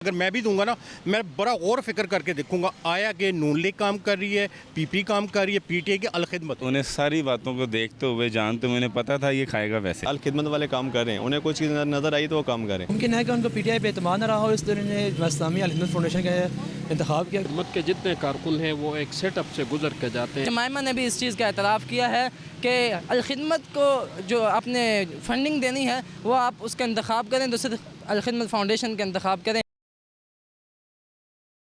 अगर मैं भी दूंगा ना, मैं बड़ा गौर फिक्र करके देखूंगा आया कि नून लीग काम कर रही है, पीपी काम कर रही है, पीटीआई की अलखिदमत। उन्हें सारी बातों को देखते हुए जानते हुए उन्हें पता था ये खाएगा वैसे। अलखिदमत वाले काम कर रहे हैं, उन्हें कोई चीज़ नज़र आई तो वो काम करें। मुमकिन है कि उनको पीटीआई पे एतमाद न रहा हो, इसलिए उन्होंने जमात इस्लामी अलखिदमत फाउंडेशन का इंतखाब किया। खिदमत के जितने कारकुन हैं वो एक सेटअप से गुजर के जाते हैं। जमाइमा ने भी इस चीज़ का एतराफ़ किया है कि अलखिदमत को जो आपने फंडिंग देनी है वो आप उसका इंतखाब करें, तो सिर्फ अलखिदमत फाउंडेशन का इंतखाब करें।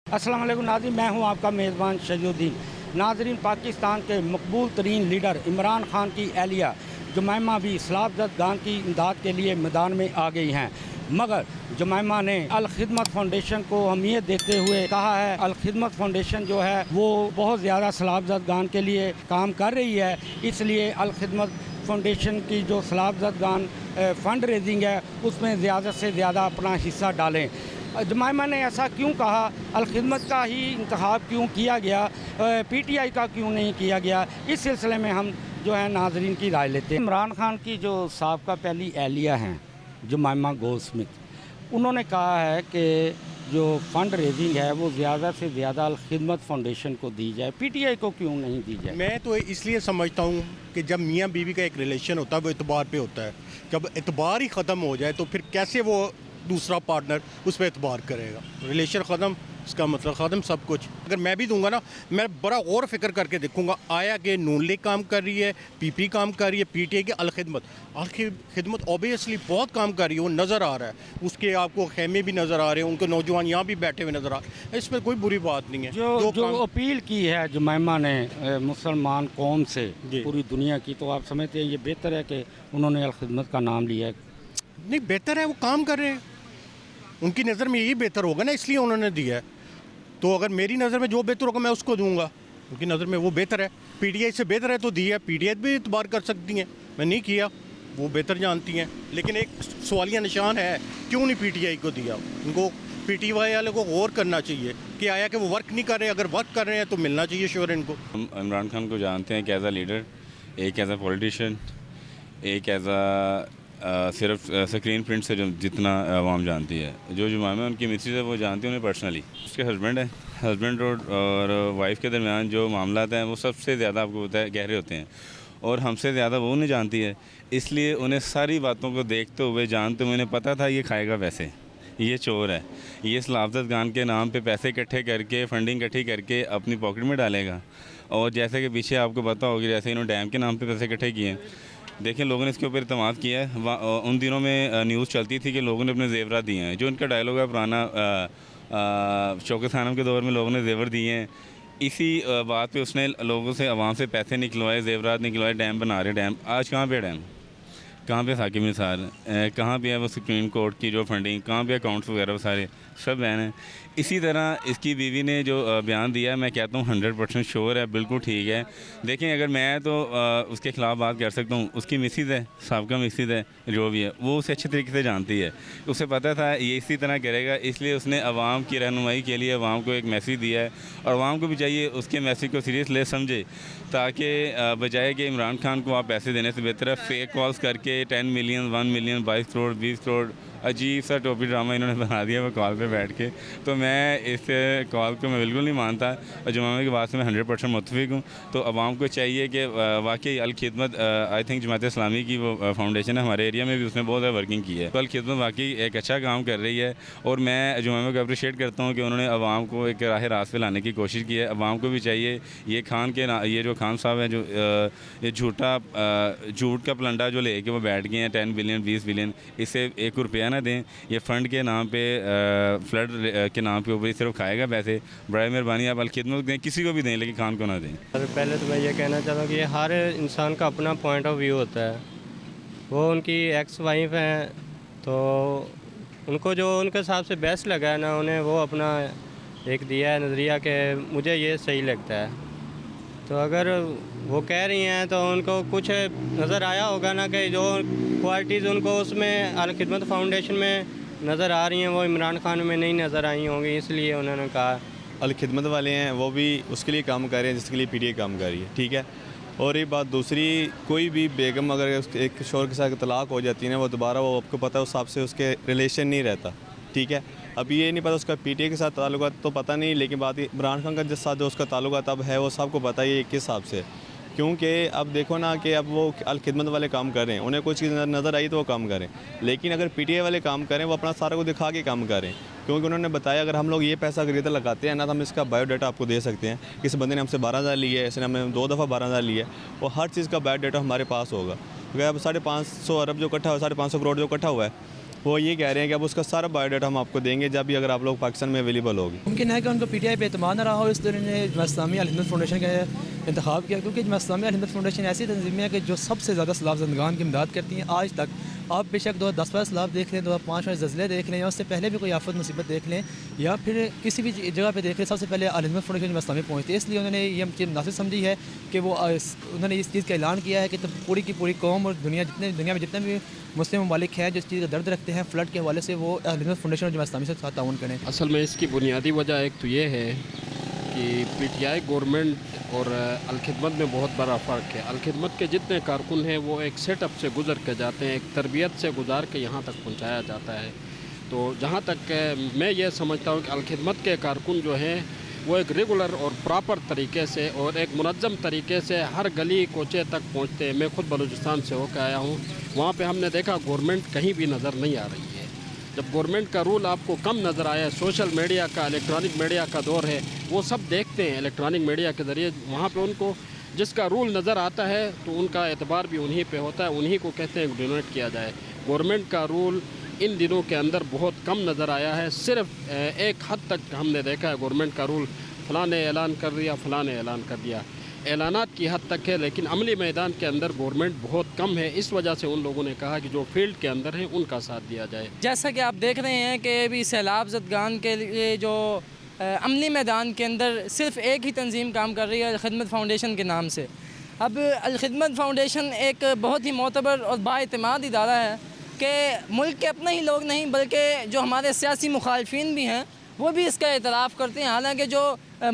अस्सलाम वालेकुम नाज़रीन, मैं हूं आपका मेज़बान शजीउद्दीन। नाज़रीन, पाकिस्तान के मकबूल तरीन लीडर इमरान खान की एहलिया जुमैमा भी सलाबज़द गान की इमदाद के लिए मैदान में आ गई हैं, मगर जुमैमा ने अलखिदमत फाउंडेशन को अहमियत देते हुए कहा है अलखिदमत फाउंडेशन जो है वो बहुत ज़्यादा सलाबज़द गान के लिए काम कर रही है, इसलिए अलखिदमत फाउंडेशन की जो सलाबज़द गान फ़ंड रेजिंग है उसमें ज़्यादा से ज़्यादा अपना हिस्सा डालें। जुमैमा ने ऐसा क्यों कहा, अलखिदमत का ही इंतखाब क्यों किया गया, पीटीआई का क्यों नहीं किया गया, इस सिलसिले में हम जो है नाजरीन की राय लेते हैं। इमरान खान की जो साबका पहली एहलिया हैं जुमैमा गोल्डस्मिथ, उन्होंने कहा है कि जो फ़ंड रेजिंग है वो ज़्यादा से ज़्यादा अलखिदमत फाउंडेशन को दी जाए, पीटीआई को क्यों नहीं दी जाए। मैं तो इसलिए समझता हूँ कि जब मियाँ बीवी का एक रिलेशन होता है वो एतबार पे होता है, जब एतबार ही ख़त्म हो जाए तो फिर कैसे वो दूसरा पार्टनर उस पर एतबार करेगा। रिलेशन ख़त्म, इसका मतलब ख़त्म सब कुछ। अगर मैं भी दूंगा ना, मैं बड़ा गौर फिक्र करके देखूंगा आया कि नून लीग काम कर रही है, पीपी काम कर रही है, पीटीआई की अलखिदमत ऑब्वियसली बहुत काम कर रही है, वो नज़र आ रहा है, उसके आपको खेमे भी नज़र आ रहे हैं, उनके नौजवान यहाँ भी बैठे हुए नज़र आ रहे हैं, इसमें कोई बुरी बात नहीं है। जो अपील की है जुमैमा ने मुसलमान कौम से पूरी दुनिया की, तो आप समझते हैं ये बेहतर है कि उन्होंने अलखिदमत का नाम लिया है? नहीं, बेहतर है, वो काम कर रहे हैं, उनकी नज़र में यही बेहतर होगा ना, इसलिए उन्होंने दिया है। तो अगर मेरी नज़र में जो बेहतर होगा मैं उसको दूंगा, उनकी नज़र में वो बेहतर है, पीटीआई से बेहतर है तो दिया है, पीटीआई भी इतबार कर सकती हैं, मैं नहीं किया, वो बेहतर जानती हैं। लेकिन एक सवालिया निशान है, क्यों नहीं पीटीआई को दिया। उनको पीटीआई वाले को गौर करना चाहिए कि आया कि वो वर्क नहीं कर रहे, अगर वर्क कर रहे हैं तो मिलना चाहिए श्योर इनको। हम इमरान खान को जानते हैं एज अ लीडर, एक एज अ पॉलिटिशियन, एक एज अ सिर्फ स्क्रीन प्रिंट से जो जितना आवाम जानती है। जो जुमैमा उनकी मिसेज है वो जानती है उन्हें पर्सनली। उसके हस्बैंड है, हस्बैंड और वाइफ के दरमियान जो मामलात हैं वो सबसे ज़्यादा आपको पता है गहरे होते हैं, और हमसे ज़्यादा वो उन्हें जानती है, इसलिए उन्हें सारी बातों को देखते हुए जानते हुए उन्हें पता था ये खाएगा वैसे, ये चोर है, ये सलाबज़द गान के नाम पे पैसे इकट्ठे करके फंडिंग इकट्ठी करके अपनी पॉकेट में डालेगा। और जैसे कि पीछे आपको पता होगी, जैसे इन्होंने डैम के नाम पे पैसे इकट्ठे किए हैं, देखिए लोगों ने इसके ऊपर इत्तेमाद किया है। उन दिनों में न्यूज़ चलती थी कि लोगों ने अपने जेवरात दिए हैं, जो उनका डायलॉग है पुराना, शौकत खानम के दौर में लोगों ने जेवर दिए हैं, इसी बात पे उसने लोगों से आवाम से पैसे निकलवाए, जेवरात निकलवाए, डैम बना रहे। डैम आज कहाँ पे डैम, कहाँ पे साकिब निसार, कहाँ पे है वो सुप्रीम कोर्ट की जो फंडिंग, कहाँ पे अकाउंट्स वगैरह सारे सब बैन हैं। इसी तरह इसकी बीवी ने जो बयान दिया है, मैं कहता हूँ 100% श्योर है, बिल्कुल ठीक है। देखें, अगर मैं तो उसके ख़िलाफ़ बात कर सकता हूँ, उसकी मिसेज है, साबका मिसेज है जो भी है, वो उसे अच्छे तरीके से जानती है, उसे पता था ये इसी तरह करेगा, इसलिए उसने आवाम की रहनुमाई के लिए आवाम को एक मैसेज दिया है, और आवाम को भी चाहिए उसके मैसेज को सीरियस ले समझे, ताकि बजाय कि इमरान खान को आप पैसे देने से बेहतर है फेक कॉल्स करके 10 मिलियन, 1 मिलियन, 22 करोड़, 20 करोड़, अजीब सा टोपी ड्रामा इन्होंने बना दिया वो कॉल पे बैठ के। तो मैं इस कॉल को मैं बिल्कुल नहीं मानता, और जुमैमा की बात से मैं 100% मुत्तफिक हूँ। तो आवाम को चाहिए कि वाकई अलखिदमत, आई थिंक जमात इस्लामी की वो फाउंडेशन है हमारे एरिया में भी, उसने बहुत ज़्यादा वर्किंग की है, तो अलखिदमत वाकई एक अच्छा काम कर रही है, और मैं जुमैमा को अप्रिशिएट करता हूँ कि उन्होंने आवाम को एक राह रास्त पे लाने की कोशिश की है। आवाम को भी चाहिए ये खान के ये जो खान साहब हैं, जो ये झूठ का पलंडा जो ले के वो बैठ गए हैं 10 बिलियन, 20 बिलियन, इससे 1 रुपया ना दें, ये फ़ंड के नाम पे, फ्लड के नाम पे ऊपर सिर्फ खाएगा पैसे। बड़ा मेहरबानी आप अलखिदमत दें, किसी को भी दें, लेकिन खान को ना दें। पहले तो मैं ये कहना चाहता हूँ कि हर इंसान का अपना पॉइंट ऑफ व्यू होता है। वो उनकी एक्स वाइफ हैं, तो उनको जो उनके हिसाब से बेस्ट लगा है ना, उन्हें वो अपना एक दिया है नज़रिया कि मुझे ये सही लगता है। तो अगर वो कह रही हैं तो उनको कुछ नज़र आया होगा ना कि जो क्वालिटीज़ उनको उसमें अलखिदमत फाउंडेशन में नज़र आ रही हैं वो इमरान खान में नहीं नज़र आई होंगी, इसलिए उन्होंने कहा। अलखिदमत वाले हैं वो भी उसके लिए काम कर रहे हैं जिसके लिए पीटीआई काम कर रही है, ठीक है। और एक बात दूसरी, कोई भी बेगम अगर एक शोहर के साथ तलाक हो जाती है ना, वो दोबारा, वो आपको पता है उस हिसाब से उसके रिलेशन नहीं रहता, ठीक है। अब ये नहीं पता उसका पीटीआई के साथ ताल्लुकात तो पता नहीं, लेकिन बात इमरान खान का जिस साथ जो उसका ताल्लुकात अब है वो सबको पता ही है किस हिसाब से। क्योंकि अब देखो ना कि अब वो अलखिदमत वाले काम कर रहे हैं, उन्हें कोई चीज़ नज़र आई तो वो काम करें, लेकिन अगर पीटीआई वाले काम करें वो अपना सारा को दिखा के काम करें। क्योंकि उन्होंने बताया अगर हम लोग ये पैसा खरीदा लगाते हैं ना तो हम इसका बायोडाटा आपको दे सकते हैं। किसी बंदे ने हमसे 12,000 लिया है, इसने हमें 2 दफ़ा 12,000 लिया है, और हर चीज़ का बायोडाटा हमारे पास होगा। क्योंकि अब 550 अरब जो इकट्ठा हुआ, 550 करोड़ जो इकट्ठा हुआ है, वो ये कह रहे हैं कि अब उसका सारा बायोडाटा हम आपको देंगे जब भी अगर आप लोग पाकिस्तान में अवेलेबल होगी। मुमकिन है कि उनको पीटीआई पे एतमाद न रहा हो, इसलिए उन्होंने जमात इस्लामी अल हिंद फाउंडेशन का इंतखाब किया। क्योंकि जमात इस्लामी अल हिंद फाउंडेशन ऐसी तंजीम है कि जो सबसे ज़्यादा सैलाब ज़दगान की इमदाद करती हैं आज तक। आप बेशक 2010 सैलाब देख लें, 2005 ज़लज़ले देख लें, या उससे पहले भी कोई आफत मुसीबत देख लें, या फिर किसी भी जगह पे देख लें, सबसे पहले अल हिंद फाउंडेशन जमात इस्लामी पहुँचती है। इसलिए उन्होंने ये चीज़ मुनासिब समझी है कि वो उन्होंने इस चीज़ का ऐलान किया है कि तो पूरी की पूरी कौम और दुनिया में जितने भी मुस्लिम ममालिक हैं जो इस चीज़ का दर्द रखते हैं फ्लड के हवाले से, वो अल हिंद फाउंडेशन और जमात इस्लामी से साथ ताउन करें। असल में इसकी बुनियादी वजह एक तो ये है कि पीटीआई गवर्नमेंट और अलखिदमत में बहुत बड़ा फ़र्क है। अलखिदमत के जितने कारकुन हैं वो एक सेटअप से गुज़र के जाते हैं, एक तरबियत से गुजार के यहाँ तक पहुँचाया जाता है। तो जहाँ तक मैं ये समझता हूँ कि अलखिदमत के कारकुन जो हैं वो एक रेगुलर और प्रॉपर तरीके से और एक मुनज़्ज़म तरीके से हर गली कोचे तक पहुँचते हैं। मैं ख़ुद बलूचिस्तान से होकर आया हूँ, वहाँ पे हमने देखा गवर्नमेंट कहीं भी नज़र नहीं आ रही है। जब गवर्नमेंट का रूल आपको कम नज़र आया, सोशल मीडिया का, इलेक्ट्रॉनिक मीडिया का दौर है, वो सब देखते हैं इलेक्ट्रॉनिक मीडिया के ज़रिए। वहाँ पे उनको जिसका रूल नज़र आता है तो उनका एतबार भी उन्हीं पे होता है, उन्हीं को कहते हैं डोनेट किया जाए। गवर्नमेंट का रूल इन दिनों के अंदर बहुत कम नज़र आया है। सिर्फ एक हद तक हमने देखा है गवर्नमेंट का रूल फ़लाँ ने ऐलान कर दिया, फ़लाँ ने ऐलान कर दिया, ऐलानात की हद तक है, लेकिन अमली मैदान के अंदर गवर्नमेंट बहुत कम है। इस वजह से उन लोगों ने कहा कि जो फील्ड के अंदर हैं उनका साथ दिया जाए। जैसा कि आप देख रहे हैं कि अभी सैलाब ज़दगान के लिए जो अमली मैदान के अंदर सिर्फ़ एक ही तंजीम काम कर रही है, अलखिदमत फाउंडेशन के नाम से। अब अलखिदमत फाउंडेशन एक बहुत ही मोतबर और बाएतमाद इदारा है कि मुल्क के अपने ही लोग नहीं बल्कि जो हमारे सियासी मुखालफिन भी हैं वो भी इसका एतराफ़ करते हैं। हालांकि जो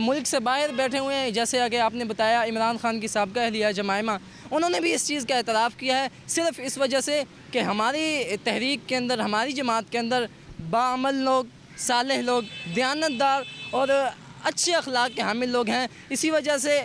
मुल्क से बाहर बैठे हुए हैं, जैसे आगे आपने बताया इमरान खान की साबिक़ा अहलिया जमाइमा, उन्होंने भी इस चीज़ का एतराफ़ किया है, सिर्फ़ इस वजह से कि हमारी तहरीक के अंदर, हमारी जमात के अंदर बाअमल लोग, सालेह लोग, दियानतदार और अच्छे अखलाक के हामिल लोग हैं। इसी वजह से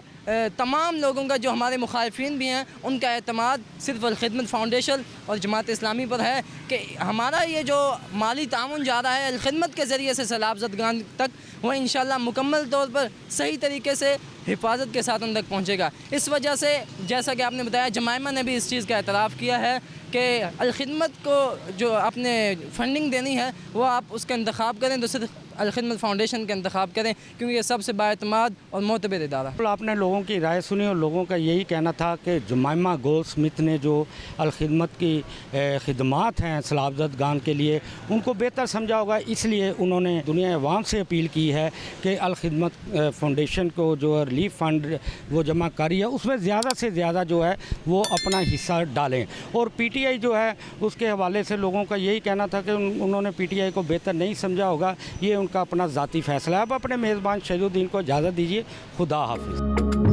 तमाम लोगों का जो हमारे मुखालफिन भी हैं उनका एतमाद सिर्फ अलखिदमत फाउंडेशन और जमात इस्लामी पर है कि हमारा ये जो माली ताउन जा रहा है अलखिदमत के ज़रिए से सैलाब ज़दगान तक, वह इंशाल्लाह मुकम्मल तौर पर सही तरीके से हिफाजत के साथ उन तक पहुँचेगा। इस वजह से जैसा कि आपने बताया जमाइमा ने भी इस चीज़ का एतराफ़ किया है कि अलखिदमत को जो आपने फंडिंग देनी है वो आप उसका इंतखाब करें तो सिर्फ अलखिदमत फाउंडेशन का इंतखाब करें, क्योंकि ये सबसे बाएतमाद और मोतबर इदारा। आपने लोगों की राय सुनी और लोगों का यही कहना था कि जमाइमा गोल्डस्मिथ ने जो अलखिदमत की खिदमात हैं सैलाब ज़दगान के लिए उनको बेहतर समझा होगा, इसलिए उन्होंने दुनिया अवाम से अपील की है कि अलखिदमत फाउंडेशन को जो रिलीफ फ़ंड वो जमा करी है उसमें ज़्यादा से ज़्यादा जो है वो अपना हिस्सा डालें। और पीटीआई जो है उसके हवाले से लोगों का यही कहना था कि उन्होंने पीटीआई को बेहतर नहीं समझा होगा, ये उनका अपना ज़ाती फ़ैसला है। अब अपने मेज़बान शहीदुद्दीन को इजाज़त दीजिए, खुदा हाफिज़।